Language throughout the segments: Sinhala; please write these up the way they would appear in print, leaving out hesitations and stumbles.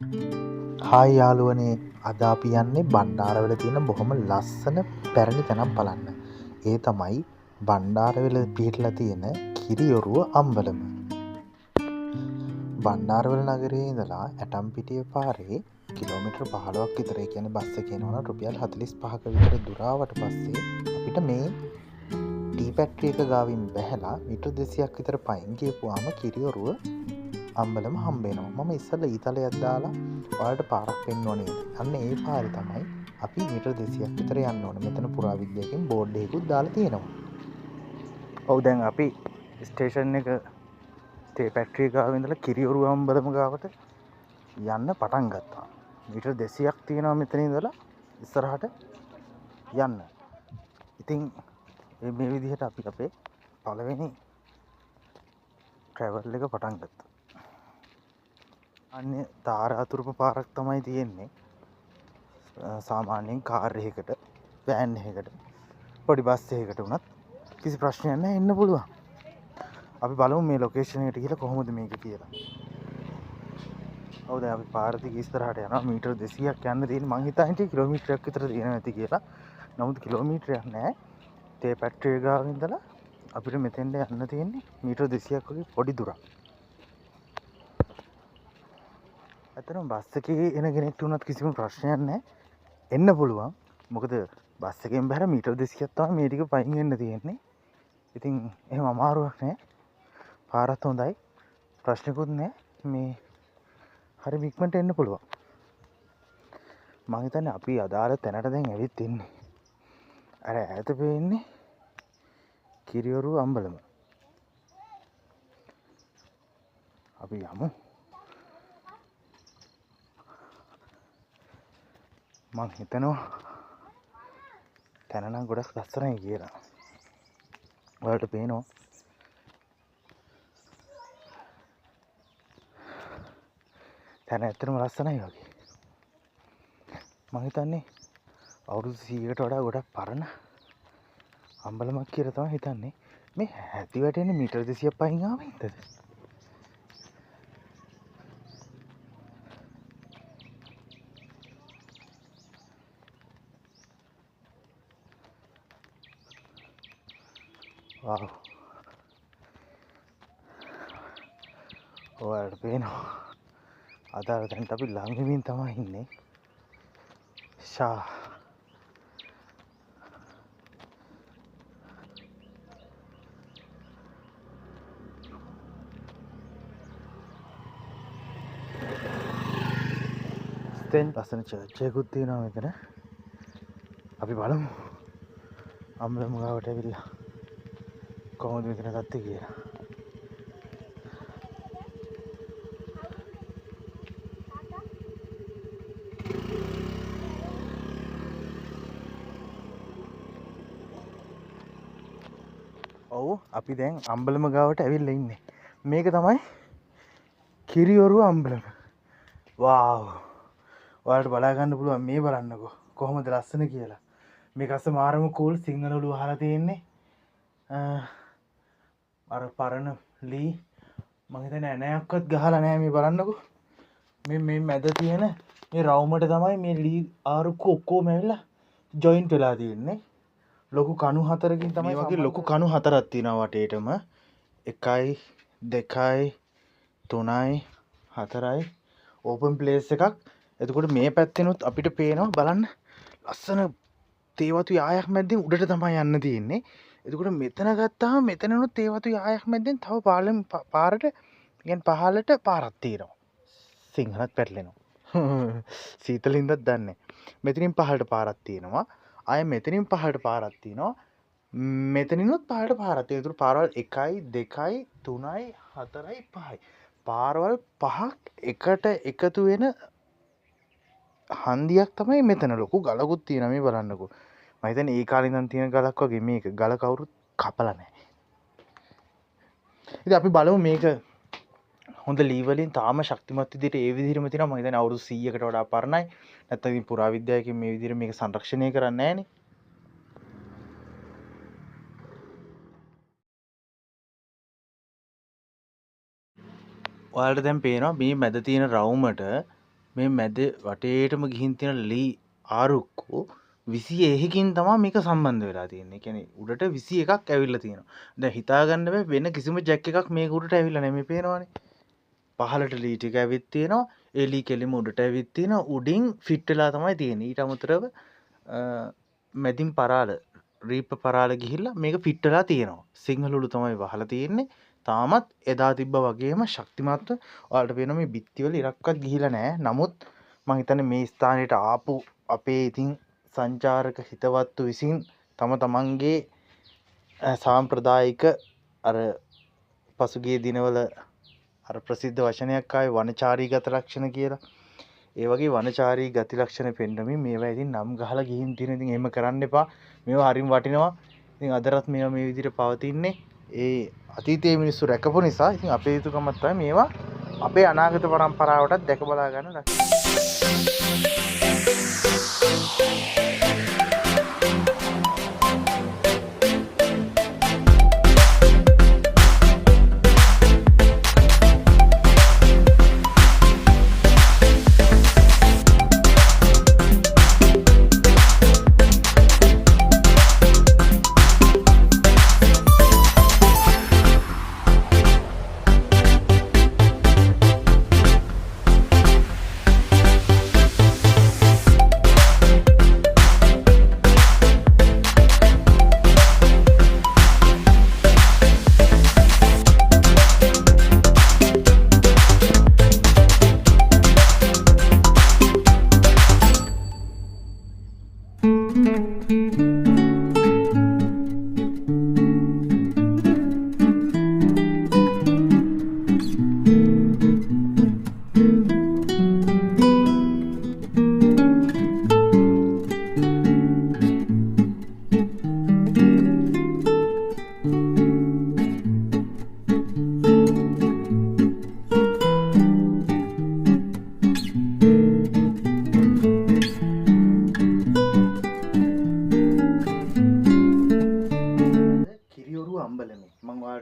හායි යාළුවනේ, අද අපි යන්නේ බණ්ඩාරවල තියෙන බොහොම ලස්සන පැරණි තැනක් බලන්න. ඒ තමයි බණ්ඩාරවල පිහිටලා තියෙන කිරියොරුව අම්බලම. බණ්ඩාරවල නගරයේ ඉඳලා ඇටම්පිටිය පාරේ කිලෝමීටර් 15ක් විතර, ඒ කියන්නේ බස් එකේ යනවා නම් රුපියල් 45ක විතර දුර ආවට පස්සේ අපිට මේ ටී ෆැක්ටරි එක ගාවින් බැහැලා මීටර් 200ක් විතර පයින් ගියපුවාම කිරියොරුව අම්බලම හම්බෙනවා. මම ඉස්සෙල්ලා ඊතලයක් දාලා ඔයාලට පාරක් පෙන්වුවා නේද? අන්න ඒ පාරේ තමයි අපි මීටර් 200ක් විතර යන්න ඕනේ. මෙතන පුරාවිද්‍යාවකින් බෝඩ් එකකුත් දාලා තියෙනවා. ඔව්, දැන් අපි ස්ටේෂන් එක තේ ෆැක්ටරි ගාව ඉඳලා කිරියොරුව අම්බලම ගාවට යන්න පටන් ගත්තා. මීටර් 200ක් තියෙනවා මෙතන ඉඳලා ඉස්සරහට යන්න. ඉතින් මේ විදිහට අපි අපේ පළවෙනි ට්‍රැවල් එක පටන් ගත්තා. අන්නේ තාර අතුරුම පාරක් තමයි තියෙන්නේ. සාමාන්‍යයෙන් කාර් එකකට, වෑන් එකකට, පොඩි බස් එකකට වුණත් කිසි ප්‍රශ්නයක් නැහැ, එන්න පුළුවන්. අපි බලමු මේ ලොකේෂන් එකට ගිහලා කොහොමද මේක කියලා. ඔව්, දැන් අපි පාර දිගේ ඉස්සරහට යනවා. මීටර් 200ක් යන්න තියෙන්නේ. මං හිතන්නේ කිලෝමීටරයක් විතර තියෙනවා ඇති කියලා. නමුත් කිලෝමීටරයක් නෑ. තේ ෆැක්ටරි ගාව ඉඳලා අපිට මෙතෙන්ට යන්න තියෙන්නේ මීටර් 200ක් වගේ පොඩි දුරක්. ඇත්තටම බස් එකේ එන කෙනෙක්ට උනත් කිසිම ප්‍රශ්නයක් නැහැ. එන්න පුළුවන්. මොකද බස් එකෙන් බැහැර මීටර් 200ක් තමයි මේ ටික පයින් වෙන්න තියෙන්නේ. ඉතින් එහෙම අමාරුවක් නැහැ. පාරත් හොඳයි. ප්‍රශ්නකුත් නැහැ. මේ හරි ඉක්මනට එන්න පුළුවන්. මම හිතන්නේ අපි අදාළ තැනට දැන් ඇවිත් ඉන්නේ. අර ඈත පේන්නේ කිරියොරුව අම්බලම. අපි යමු. මං හිතනවා තැන නම් ගොඩක් ලස්සනයි කියලා. ඔයාලට පේනවා තැන ඇත්තටම ලස්සනයි වගේ. මං හිතන්නේ අවුරුදු 100කට වඩා ගොඩක් පරණ අම්බලමක් කියලා තමයි හිතන්නේ. මේ හැටි වැටෙන්නේ මීටර් 200ක් පයින් ආවෙන්නද? වාව්. ඔයාලට පේනවා අදාළ තැනට අපි ළඟ වෙමින් තමයි ඉන්නේ. ෂා. ස්ටෙන් ලස්සන චර්ච් එකකුත් තියෙනවා මෙතන. අපි බලමු අම්බලම ගාවට ඇවිල්ලා කොහොමද මෙතන ගත්තේ කියලා. ඔව්, අපි දැන් අම්බලම ගාවට ඇවිල්ලා ඉන්නේ. මේක තමයි කිරියොරුව අම්බලම. වාව්. ඔයාලට බලා ගන්න පුළුවන්. මේ බලන්නකෝ කොහොමද ලස්සන කියලා. මේක අස්ස මාරම කූල්. සිංහලවලු අහලා තියෙන්නේ. අර පරණ ලී මං හිතන්නේ ඇණයක්වත් ගහලා නැහැ. මේ බලන්නකෝ. මේ මැද තියෙන මේ රවුමට තමයි මේ ලී ආරුක්කු ඔක්කොම ඇවිල්ලා ජොයින්ට් වෙලා තියෙන්නේ. ලොකු කණු හතරකින් තමයි වගේ ලොකු කණු හතරක් තියෙනවා වටේටම. 1යි 2යි 3යි 4යි ඕපන් ප්ලේස් එකක්. එතකොට මේ පැත්තෙනුත් අපිට පේනවා බලන්න ලස්සන තේවතු යායක් මැද්දෙන් උඩට තමයි යන්න තියෙන්නේ. එතකොට මෙතන ගත්තාම මෙතනනුත් තේවතු යායක් මැද්දෙන් තව පාරට කියන්නේ පහළට පාරක් තියෙනවා. සිංහලත් පැටලෙනවා. සීතලින්දත් දන්නේ. මෙතනින් පහළට පාරක් තියෙනවා. ආයෙ මෙතනින් පහළට පාරක් තියෙනවා. මෙතනිනුත් පහළට පාරක් තියෙනවා. ඒතර පාරවල් 1යි 2යි 3යි 4යි 5යි. පාරවල් පහක් එකට එකතු වෙන හන්දියක් තමයි මෙතන. ලොකු ගලකුත් තියෙනවා. මේ බලන්නකෝ. මම හිතන්නේ ඒ කාලේ ඉඳන් තියෙන ගලක් වගේ මේක. ගල කවුරුත් කපලා නැහැ. ඉතින් අපි බලමු මේක හොඳ ලී වලින් තාම ශක්තිමත් විදිහට ඒ විදිහටම තියෙනවා. මම හිතන්නේ අවුරුදු 100කට වඩා පරණයි. නැත්නම් ඉතින් පුරාවිද්‍යාවකින් මේ විදිහට මේක සංරක්ෂණය කරන්නේ නැහනේ. ඔයාලට දැන් පේනවා මේ මැද තියෙන රවුමට මේ මැද වටේටම ගිහින් තියෙන ලී ආරුක්කෝ 21කින් තමයි මේක සම්බන්ධ වෙලා තියෙන්නේ. ඒ කියන්නේ උඩට 21ක් ඇවිල්ලා තියෙනවා. දැන් හිතා ගන්න බෑ වෙන කිසිම ජැක් එකක් මේක උඩට ඇවිල්ලා නැහැ. මේ පේනවනේ. පහළට ලී ටික ඇවිත් තියෙනවා. ඒ ලී කෙලිම උඩට ඇවිත් තියෙනවා. උඩින් ෆිට වෙලා තමයි තියෙන්නේ. ඊට අමතරව මැදින් පරාල රීප පරාල ගිහිල්ලා මේක ෆිට වෙලා තියෙනවා. සිංහලුළු තමයි වහලා තියෙන්නේ. තාමත් එදා තිබ්බ වගේම ශක්තිමත්ව ඔයාලට පේනවා මේ බිත්තිවල ඉරක්වත් ගිහිලා නැහැ. නමුත් මම හිතන්නේ මේ ස්ථානෙට ආපු අපේ ඉතින් සංචාරක හිතවත්තු විසින් තම තමන්ගේ සාම්ප්‍රදායික අර පසුගිය දිනවල අර ප්‍රසිද්ධ වචනයක් ආවේ වනචාරී ගත ලක්ෂණ කියලා. ඒ වගේ වනචාරී ගති ලක්ෂණ පෙන්වමින් මේවා ඉතින් නම් ගහලා ගිහින් තියෙන ඉතින් එහෙම කරන්න එපා. මේවා හරිම වටිනවා. ඉතින් අදටත් මේවා මේ විදිහට පවතින්නේ ඒ අතීතයේ මිනිස්සු රැකපු නිසා. ඉතින් අපේ යුතුකමක් තමයි මේවා අපේ අනාගත පරම්පරාවටත් දැක බලා ගන්න රැකගන්න.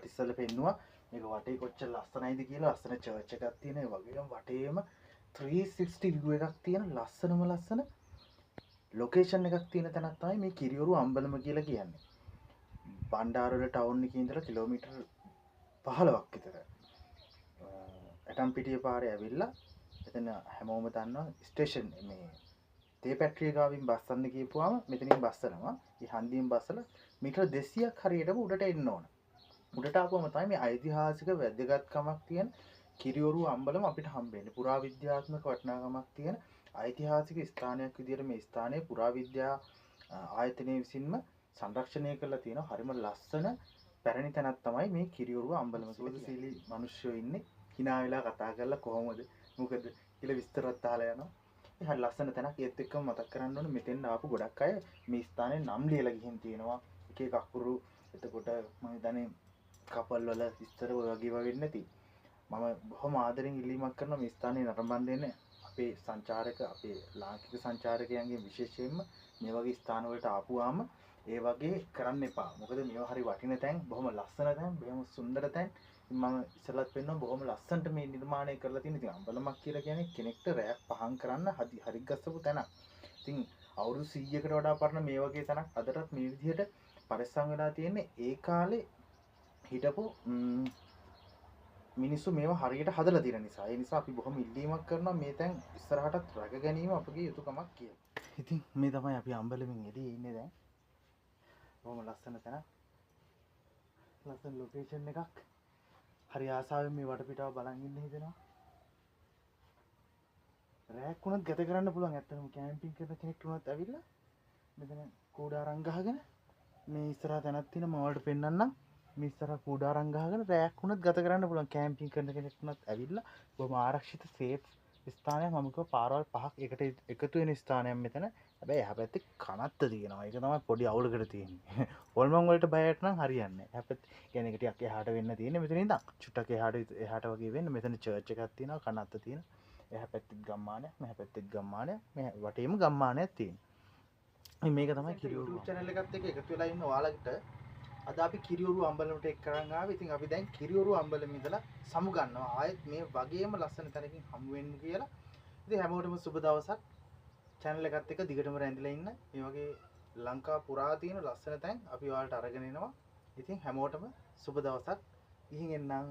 ඉස්සෙල්ලා පෙන්නුවා මේක වටේ කොච්චර ලස්සනයිද කියලා. ලස්සන චර්ච් එකක් තියෙන. ඒ වගේම වටේම 360 view එකක් තියෙන ලස්සනම ලස්සන ලොකේෂන් එකක් තියෙන තැනක් තමයි මේ කිරියොරු අම්බලම කියලා කියන්නේ. බණ්ඩාරවල ටවුන් එකේ ඉඳලා කිලෝමීටර් 15ක් විතර. ඇටම්පිටිය පාරේ ඇවිල්ලා එතන හැමෝම දන්නවා ස්ටේෂන් මේ තේ පැට්‍රිය ගාවින් බස්සන්න කියපුවාම මෙතනින් බස්සනවා. මේ හන්දියෙන් බස්සලා මීටර 200ක් හරියටම උඩට එන්න ඕන. උඩට ආපුවම තමයි මේ ඓතිහාසික වැදගත්කමක් තියෙන කිරියොරු අම්බලම අපිට හම්බෙන්නේ. පුරාවිද්‍යාත්මක වටිනාකමක් තියෙන ඓතිහාසික ස්ථානයක් විදියට මේ ස්ථානයේ පුරාවිද්‍යා ආයතනයේ විසින්ම සංරක්ෂණය කරලා තියෙන හරිම ලස්සන පැරණි තැනක් තමයි මේ කිරියොරු අම්බලම කියලා. සීලී මිනිස්සු ඉන්නේ hina වෙලා කතා කරලා කොහොමද මොකද කියලා විස්තරات අහලා යනවා. ඒ හරි ලස්සන තැනක්. ඒත් එක්කම මතක් කරන්න ඕනේ මෙතෙන් ආපු ගොඩක් අය මේ ස්ථානයේ නම් ලියලා ගිහින් තියෙනවා. එක එක අකුරු. එතකොට මම හිතන්නේ කපල් වල විස්තර ඔය වගේ වෙන්නේ නැති. මම බොහොම ආදරෙන් ඉල්ලීමක් කරනවා මේ ස්ථානයේ නරඹන්න අපේ සංචාරක අපේ ලාංකික සංචාරකයන්ගේ විශේෂයෙන්ම මේ වගේ ස්ථාන වලට ආපුවාම ඒ වගේ කරන්න එපා. මොකද මේවා හරි වටින තැන්, බොහොම ලස්සන තැන්, බොහොම සුන්දර තැන්. මම ඉස්සෙල්ලත් පෙන්වනවා බොහොම ලස්සනට මේ නිර්මාණය කරලා තියෙන. ඉතින් අම්බලමක් කියලා කියන්නේ කෙනෙක්ට රැයක් පහන් කරන්න හරි ගස්සපු තැනක්. ඉතින් අවුරුදු 100කට වඩා පරණ මේ වගේ තැනක් අදටත් මේ විදිහට පරිස්සම් වෙලා තියෙන්නේ. ඒ කාලේ හිටපු මිනිස්සු මේවා හරියට හදලා තියෙන නිසා. ඒ නිසා අපි බොහොම ඉල්ලීමක් කරනවා මේ තැන් ඉස්සරහටත් රැක ගැනීම අපගේ යුතුයකමක් කියලා. ඉතින් මේ තමයි අපි අම්බලමින් එළියේ ඉන්නේ දැන්. බොහොම ලස්සන තැනක්. ලස්සන ලොකේෂන් එකක්. හරි ආසාවෙන් මේ වටපිටාව බලන් ඉන්න හිතෙනවා. රැයක් උනත් ගත කරන්න පුළුවන්. ඇත්තටම කැම්පින් කරන කෙනෙක් උනත් ඇවිල්ලා මෙතන කූඩාරම් ගහගෙන මේ ඉස්සරහ තැනක් තියෙන මම වලට පෙන්නන්නම්. මේ ඉස්සරහ කූඩාරම් ගහගෙන රැයක් උනත් ගත කරන්න පුළුවන්. කැම්පින් කරන කෙනෙක් උනත් ඇවිල්ලා බොහොම ආරක්ෂිත සේෆ් ස්ථානයක්. මම කිව්වා පාරවල් පහක් එකට එකතු වෙන ස්ථානයක් මෙතන. හැබැයි එහා පැත්තේ කනත්ත තියෙනවා. ඒක තමයි පොඩි අවුලකට තියෙන්නේ. හොල්මන් වලට බයට නම් හරියන්නේ නැහැ. එහා පැත්තේ කියන්නේ එක ටිකක් එහාට වෙන්න තියෙන්නේ මෙතන ඉඳන්. චුට්ටක් එහාට වගේ වෙන්න. මෙතන චර්ච් එකක් තියෙනවා. කනත්ත තියෙනවා. එහා පැත්තෙත් ගම්මානයක්, මෙහා පැත්තෙත් ගම්මානයක්, මේ වටේම ගම්මානයක් තියෙනවා. මේක තමයි කිරියොරු channel එකත් එක්ක එකතු වෙලා ඉන්න ඔයාලට අද අපි කිරියොරු අම්බලමට එක් කරන් ආවේ. ඉතින් අපි දැන් කිරියොරු අම්බලම ඉඳලා සමු ගන්නවා. ආයෙත් මේ වගේම ලස්සන තැනකින් හමු වෙන්න කියලා ඉතින් හැමෝටම සුබ දවසක්. channel එකත් එක්ක දිගටම රැඳිලා ඉන්න. මේ වගේ ලංකා පුරා තියෙන ලස්සන තැන් අපි ඔයාලට අරගෙන එනවා. ඉතින් හැමෝටම සුබ දවසක්. ගිහින් එන්නම්.